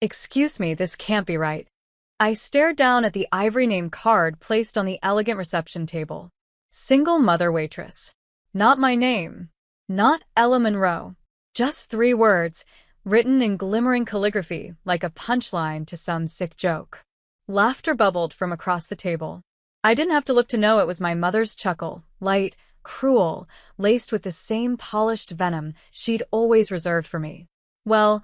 Excuse me, this can't be right. I stared down at the ivory name card placed on the elegant reception table. Single mother waitress. Not my name. Not Ella Monroe. Just 3 words, written in glimmering calligraphy like a punchline to some sick joke. Laughter bubbled from across the table. I didn't have to look to know it was my mother's chuckle, light, cruel, laced with the same polished venom she'd always reserved for me. Well,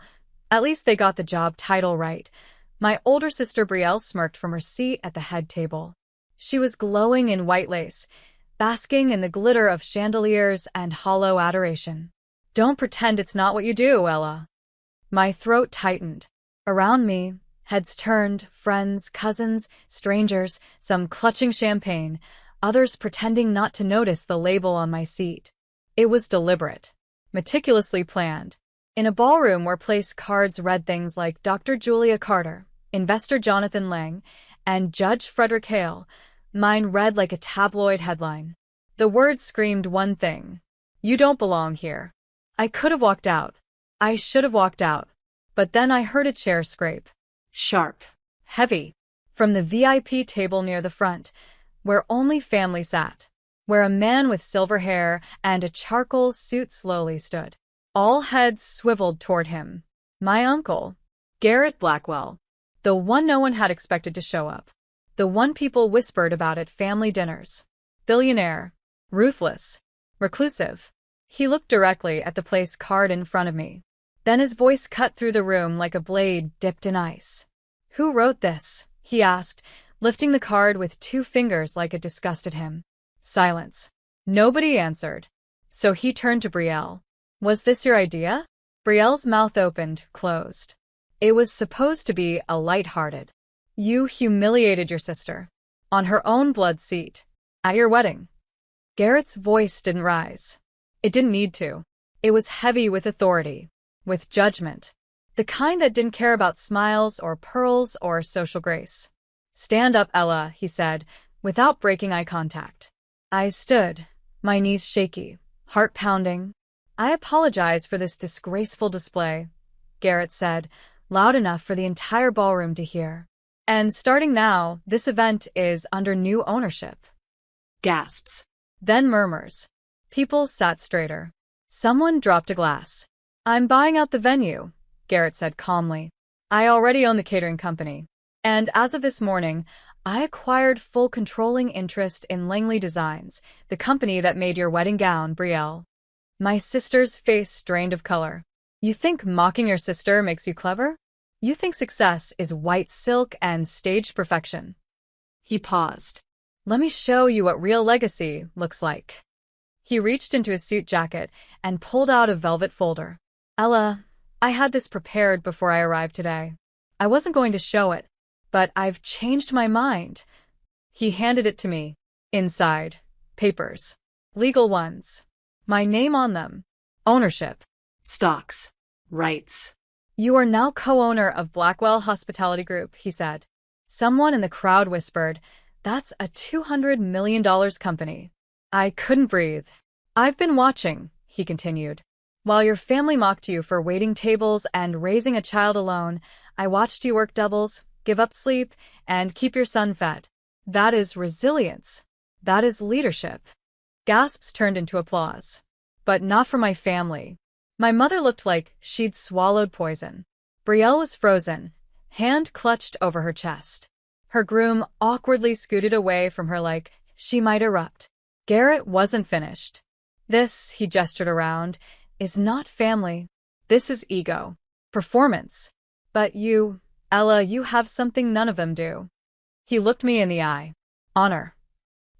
at least they got the job title right. My older sister Brielle smirked from her seat at the head table. She was glowing in white lace, basking in the glitter of chandeliers and hollow adoration. Don't pretend it's not what you do, Ella. My throat tightened. Around me, heads turned, friends, cousins, strangers, some clutching champagne, others pretending not to notice the label on my seat. It was deliberate, meticulously planned. In a ballroom where place cards read things like Dr. Julia Carter, Investor Jonathan Lang, and Judge Frederick Hale, mine read like a tabloid headline. The words screamed one thing: you don't belong here. I could have walked out. I should have walked out. But then I heard a chair scrape. Sharp. Heavy. From the VIP table near the front, where only family sat, where a man with silver hair and a charcoal suit slowly stood. All heads swiveled toward him. My uncle, Garrett Blackwell. The one no one had expected to show up. The one people whispered about at family dinners. Billionaire. Ruthless. Reclusive. He looked directly at the place card in front of me. Then his voice cut through the room like a blade dipped in ice. Who wrote this? He asked, lifting the card with 2 fingers like it disgusted him. Silence. Nobody answered. So he turned to Brielle. Was this your idea? Brielle's mouth opened, closed. It was supposed to be a light-hearted. You humiliated your sister. On her own blood seat. At your wedding. Garrett's voice didn't rise. It didn't need to. It was heavy with authority. With judgment. The kind that didn't care about smiles or pearls or social grace. Stand up, Ella, he said, without breaking eye contact. I stood, my knees shaky, heart pounding. I apologize for this disgraceful display, Garrett said, loud enough for the entire ballroom to hear. And starting now, this event is under new ownership. Gasps. Then murmurs. People sat straighter. Someone dropped a glass. I'm buying out the venue, Garrett said calmly. I already own the catering company. And as of this morning, I acquired full controlling interest in Langley Designs, the company that made your wedding gown, Brielle. My sister's face drained of color. You think mocking your sister makes you clever? You think success is white silk and staged perfection. He paused. Let me show you what real legacy looks like. He reached into his suit jacket and pulled out a velvet folder. Ella, I had this prepared before I arrived today. I wasn't going to show it, but I've changed my mind. He handed it to me. Inside, papers. Legal ones. My name on them. Ownership. Stocks. Rights. You are now co-owner of Blackwell Hospitality Group, he said. Someone in the crowd whispered, that's a $200 million company. I couldn't breathe. I've been watching, he continued. While your family mocked you for waiting tables and raising a child alone, I watched you work doubles, give up sleep, and keep your son fed. That is resilience. That is leadership. Gasps turned into applause. But not for my family. My mother looked like she'd swallowed poison. Brielle was frozen, hand clutched over her chest. Her groom awkwardly scooted away from her like she might erupt. Garrett wasn't finished. This, he gestured around, is not family. This is ego. Performance. But you, Ella, you have something none of them do. He looked me in the eye. Honor.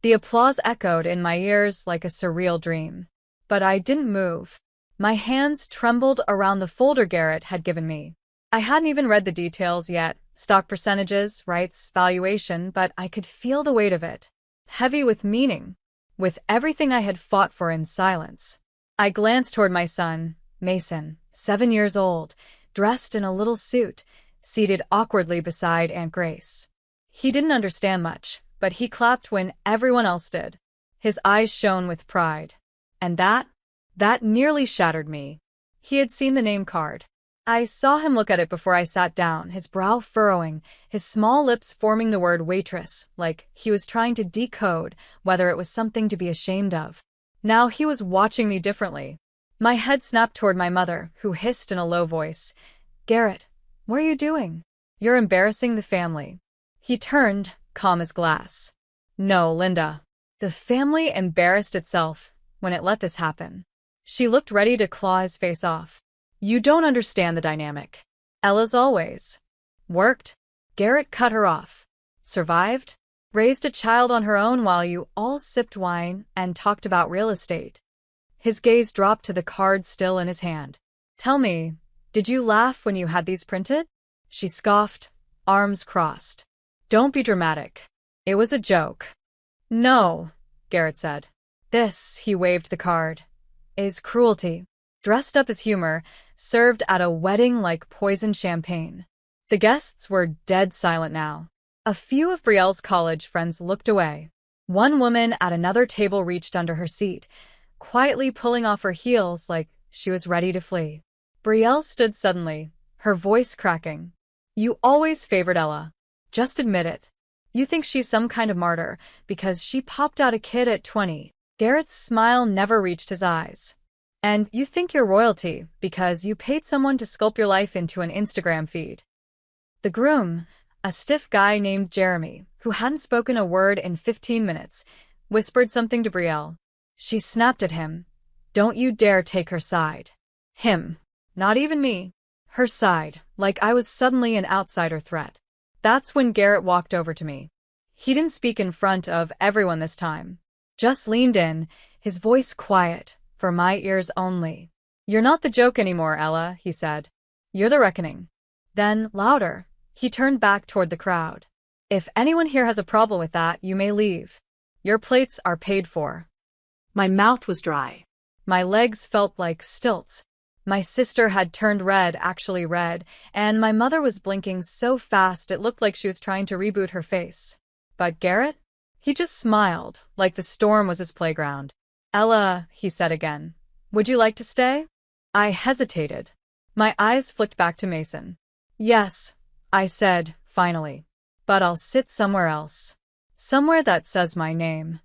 The applause echoed in my ears like a surreal dream. But I didn't move. My hands trembled around the folder Garrett had given me. I hadn't even read the details yet, stock percentages, rights, valuation, but I could feel the weight of it. Heavy with meaning. With everything I had fought for in silence. I glanced toward my son, Mason, 7 years old, dressed in a little suit, seated awkwardly beside Aunt Grace. He didn't understand much, but he clapped when everyone else did. His eyes shone with pride. And that nearly shattered me. He had seen the name card. I saw him look at it before I sat down, his brow furrowing, his small lips forming the word waitress, like he was trying to decode whether it was something to be ashamed of. Now he was watching me differently. My head snapped toward my mother, who hissed in a low voice, "Garrett, what are you doing? You're embarrassing the family." He turned, calm as glass. "No, Linda. The family embarrassed itself when it let this happen." She looked ready to claw his face off. "You don't understand the dynamic. Ella's always worked." Garrett cut her off. "Survived? Raised a child on her own while you all sipped wine and talked about real estate." His gaze dropped to the card still in his hand. "Tell me, did you laugh when you had these printed?" She scoffed, arms crossed. "Don't be dramatic. It was a joke." "No," Garrett said. "This," he waved the card, "is cruelty. Dressed up as humor, served at a wedding like poisoned champagne." The guests were dead silent now. A few of Brielle's college friends looked away. One woman at another table reached under her seat, quietly pulling off her heels like she was ready to flee. Brielle stood suddenly, her voice cracking. "You always favored Ella. Just admit it. You think she's some kind of martyr because she popped out a kid at 20. Garrett's smile never reached his eyes. "And you think you're royalty because you paid someone to sculpt your life into an Instagram feed." The groom, a stiff guy named Jeremy, who hadn't spoken a word in 15 minutes, whispered something to Brielle. She snapped at him. "Don't you dare take her side." Him. Not even me. Her side, like I was suddenly an outsider threat. That's when Garrett walked over to me. He didn't speak in front of everyone this time. Just leaned in, his voice quiet, for my ears only. "You're not the joke anymore, Ella," he said. "You're the reckoning." Then, louder, he turned back toward the crowd. "If anyone here has a problem with that, you may leave. Your plates are paid for." My mouth was dry. My legs felt like stilts. My sister had turned red, actually red, and my mother was blinking so fast it looked like she was trying to reboot her face. But Garrett? He just smiled, like the storm was his playground. "Ella," he said again, "would you like to stay?" I hesitated. My eyes flicked back to Mason. "Yes," I said, finally. "But I'll sit somewhere else. Somewhere that says my name."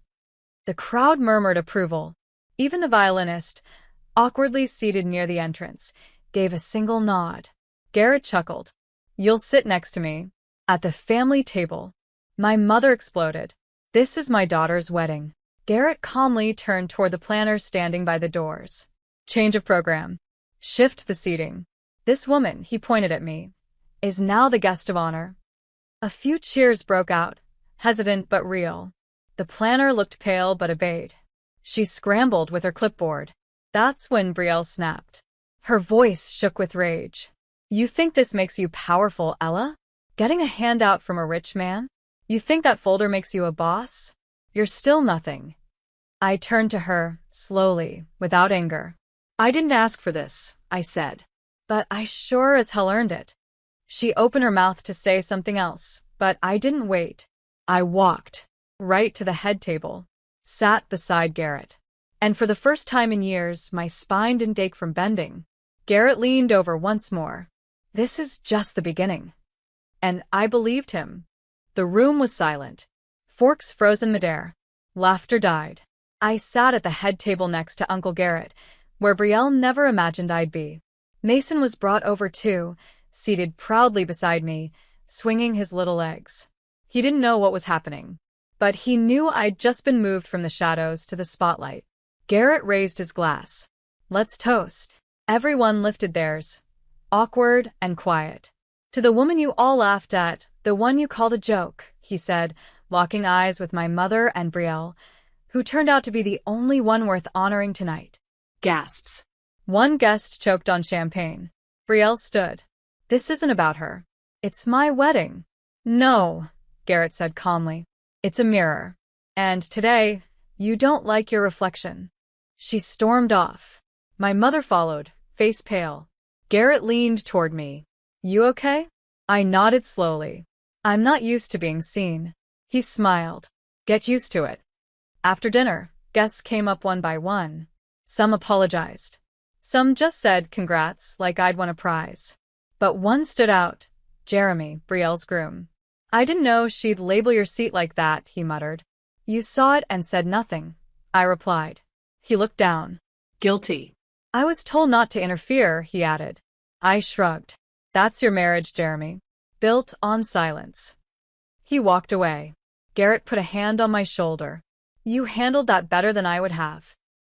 The crowd murmured approval. Even the violinist, awkwardly seated near the entrance, gave a single nod. Garrett chuckled. "You'll sit next to me. At the family table." My mother exploded. "This is my daughter's wedding." Garrett calmly turned toward the planners standing by the doors. "Change of program. Shift the seating. This woman," he pointed at me, "is now the guest of honor." A few cheers broke out, hesitant but real. The planner looked pale but obeyed. She scrambled with her clipboard. That's when Brielle snapped. Her voice shook with rage. "You think this makes you powerful, Ella? Getting a handout from a rich man? You think that folder makes you a boss? You're still nothing." I turned to her, slowly, without anger. "I didn't ask for this," I said. "But I sure as hell earned it." She opened her mouth to say something else, but I didn't wait. I walked right to the head table, sat beside Garrett. And for the first time in years, my spine didn't ache from bending. Garrett leaned over once more. "This is just the beginning." And I believed him. The room was silent. Forks frozen midair. Laughter died. I sat at the head table next to Uncle Garrett, where Brielle never imagined I'd be. Mason was brought over too, seated proudly beside me, swinging his little legs. He didn't know what was happening, but he knew I'd just been moved from the shadows to the spotlight. Garrett raised his glass. "Let's toast." Everyone lifted theirs, awkward and quiet. "To the woman you all laughed at, the one you called a joke," he said, locking eyes with my mother and Brielle, who turned out to be the only one worth honoring tonight. Gasps. One guest choked on champagne. Brielle stood. "This isn't about her. It's my wedding." "No," Garrett said calmly. "It's a mirror. And today, you don't like your reflection." She stormed off. My mother followed, face pale. Garrett leaned toward me. "You okay?" I nodded slowly. "I'm not used to being seen." He smiled. "Get used to it." After dinner, guests came up one by one. Some apologized. Some just said congrats like I'd won a prize. But one stood out. Jeremy, Brielle's groom. I didn't know she'd label your seat like that, he muttered. You saw it and said nothing, I replied. He looked down. Guilty. I was told not to interfere, he added. I shrugged. That's your marriage, Jeremy. Built on silence. He walked away. Garrett put a hand on my shoulder. You handled that better than I would have.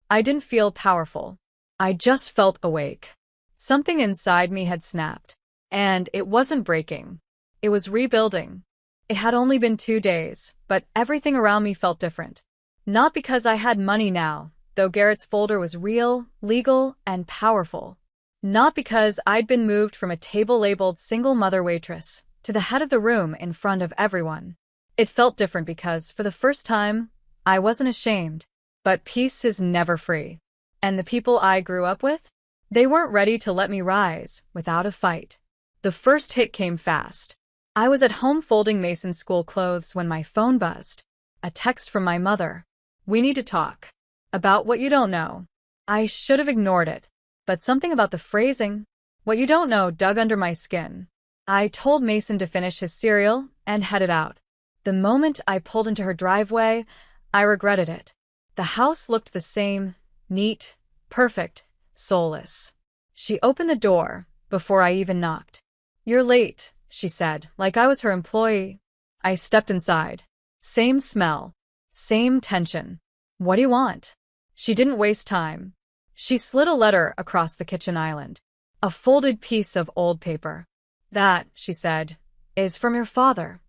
I didn't feel powerful. I just felt awake. Something inside me had snapped. And it wasn't breaking. It was rebuilding. It had only been 2 days, but everything around me felt different. Not because I had money now, though Garrett's folder was real, legal, and powerful. Not because I'd been moved from a table labeled single mother waitress to the head of the room in front of everyone. It felt different because, for the first time, I wasn't ashamed. But peace is never free. And the people I grew up with? They weren't ready to let me rise without a fight. The first hit came fast. I was at home folding Mason's school clothes when my phone buzzed. A text from my mother. We need to talk. About what you don't know. I should have ignored it. But something about the phrasing, what you don't know, dug under my skin. I told Mason to finish his cereal and headed out. The moment I pulled into her driveway, I regretted it. The house looked the same, neat, perfect, soulless. She opened the door before I even knocked. You're late, she said, like I was her employee. I stepped inside. Same smell. Same tension. What do you want? She didn't waste time. She slid a letter across the kitchen island. A folded piece of old paper. That, she said, is from your father.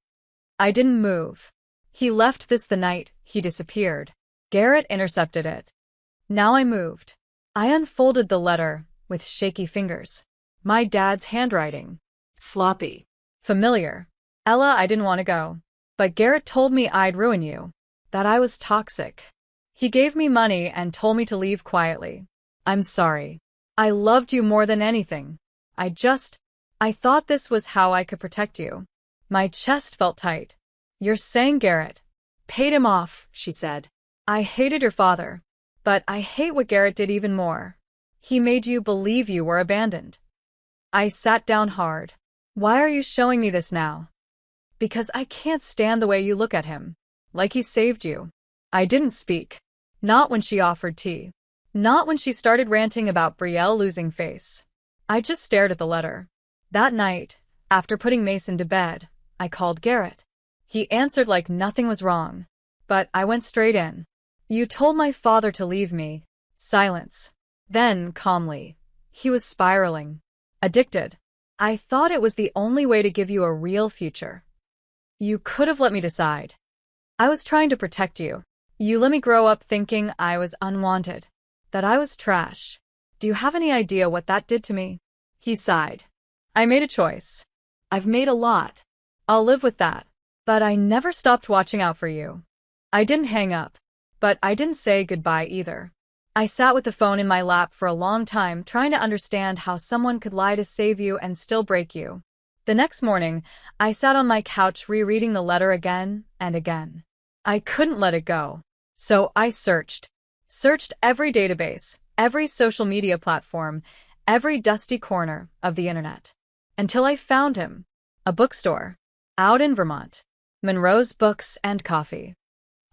I didn't move. He left this the night he disappeared. Garrett intercepted it. Now I moved. I unfolded the letter with shaky fingers. My dad's handwriting. Sloppy. Familiar. Ella, I didn't want to go. But Garrett told me I'd ruin you. That I was toxic. He gave me money and told me to leave quietly. I'm sorry. I loved you more than anything. I thought this was how I could protect you. My chest felt tight. You're saying Garrett paid him off, she said. I hated your father. But I hate what Garrett did even more. He made you believe you were abandoned. I sat down hard. Why are you showing me this now? Because I can't stand the way you look at him. Like he saved you. I didn't speak. Not when she offered tea. Not when she started ranting about Brielle losing face. I just stared at the letter. That night, after putting Mason to bed, I called Garrett. He answered like nothing was wrong. But I went straight in. You told my father to leave me. Silence. Then, calmly. He was spiraling. Addicted. I thought it was the only way to give you a real future. You could have let me decide. I was trying to protect you. You let me grow up thinking I was unwanted. That I was trash. Do you have any idea what that did to me? He sighed. I made a choice. I've made a lot. I'll live with that. But I never stopped watching out for you. I didn't hang up. But I didn't say goodbye either. I sat with the phone in my lap for a long time trying to understand how someone could lie to save you and still break you. The next morning, I sat on my couch rereading the letter again and again. I couldn't let it go. So I searched. Searched every database, every social media platform, every dusty corner of the internet. Until I found him. A bookstore. Out in Vermont. Monroe's Books and Coffee.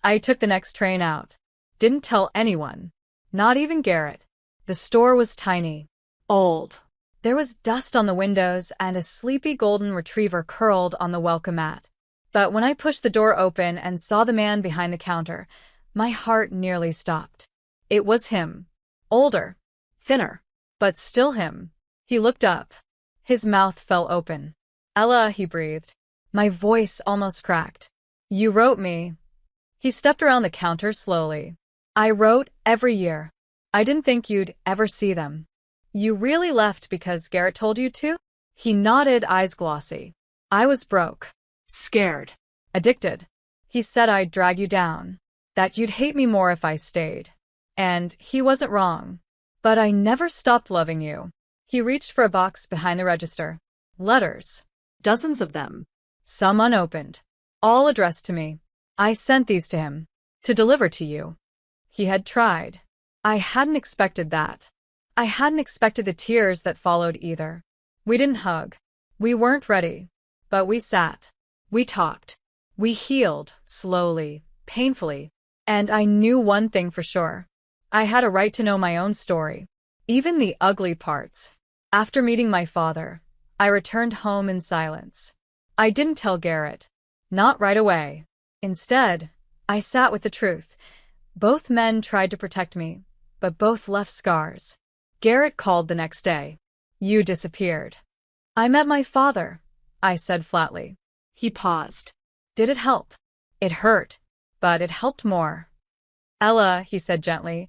I took the next train out. Didn't tell anyone. Not even Garrett. The store was tiny. Old. There was dust on the windows and a sleepy golden retriever curled on the welcome mat. But when I pushed the door open and saw the man behind the counter, my heart nearly stopped. It was him. Older. Thinner. But still him. He looked up. His mouth fell open. Ella, he breathed. My voice almost cracked. You wrote me. He stepped around the counter slowly. I wrote every year. I didn't think you'd ever see them. You really left because Garrett told you to? He nodded, eyes glossy. I was broke. Scared. Addicted. He said I'd drag you down. That you'd hate me more if I stayed. And he wasn't wrong. But I never stopped loving you. He reached for a box behind the register. Letters. Dozens of them. Some unopened. All addressed to me. I sent these to him. To deliver to you. He had tried. I hadn't expected that. I hadn't expected the tears that followed either. We didn't hug. We weren't ready. But we sat. We talked. We healed, slowly, painfully. And I knew one thing for sure. I had a right to know my own story. Even the ugly parts. After meeting my father, I returned home in silence. I didn't tell Garrett. Not right away. Instead, I sat with the truth. Both men tried to protect me, but both left scars. Garrett called the next day. You disappeared. I met my father, I said flatly. He paused. Did it help? It hurt, but it helped more. Ella, he said gently,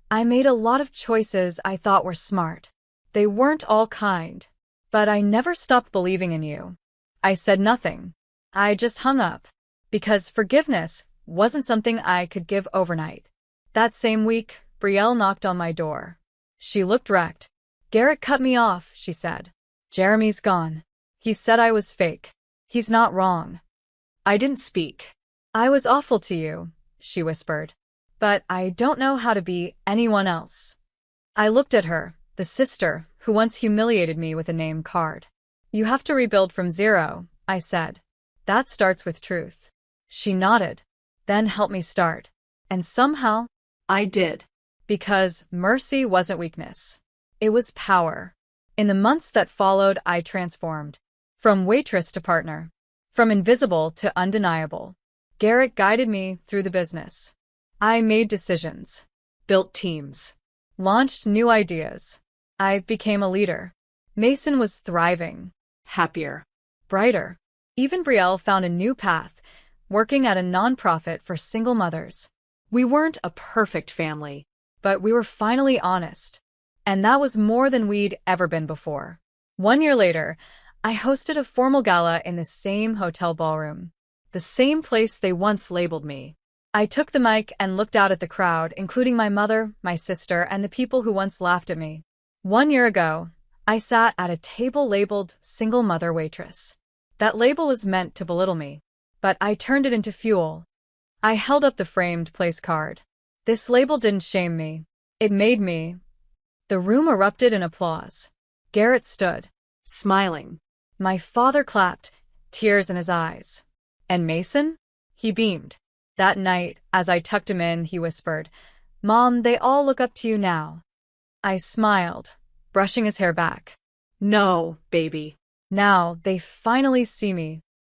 I made a lot of choices I thought were smart. They weren't all kind, but I never stopped believing in you. I said nothing. I just hung up, because forgiveness wasn't something I could give overnight. That same week, Brielle knocked on my door. She looked wrecked. Garrett cut me off, she said. Jeremy's gone. He said I was fake. He's not wrong. I didn't speak. I was awful to you, she whispered. But I don't know how to be anyone else. I looked at her, the sister who once humiliated me with a name card. You have to rebuild from zero, I said. That starts with truth. She nodded. Then help me start. And somehow, I did. Because mercy wasn't weakness. It was power. In the months that followed, I transformed. From waitress to partner. From invisible to undeniable. Garrett guided me through the business. I made decisions. Built teams. Launched new ideas. I became a leader. Mason was thriving. Happier. Brighter. Even Brielle found a new path, working at a nonprofit for single mothers. We weren't a perfect family. But we were finally honest. And that was more than we'd ever been before. 1 year later, I hosted a formal gala in the same hotel ballroom. The same place they once labeled me. I took the mic and looked out at the crowd, including my mother, my sister, and the people who once laughed at me. 1 year ago, I sat at a table labeled Single Mother Waitress. That label was meant to belittle me, but I turned it into fuel. I held up the framed place card. This label didn't shame me. It made me. The room erupted in applause. Garrett stood, smiling. My father clapped, tears in his eyes. And Mason? He beamed. That night, as I tucked him in, he whispered, Mom, they all look up to you now. I smiled, brushing his hair back. No, baby. Now they finally see me,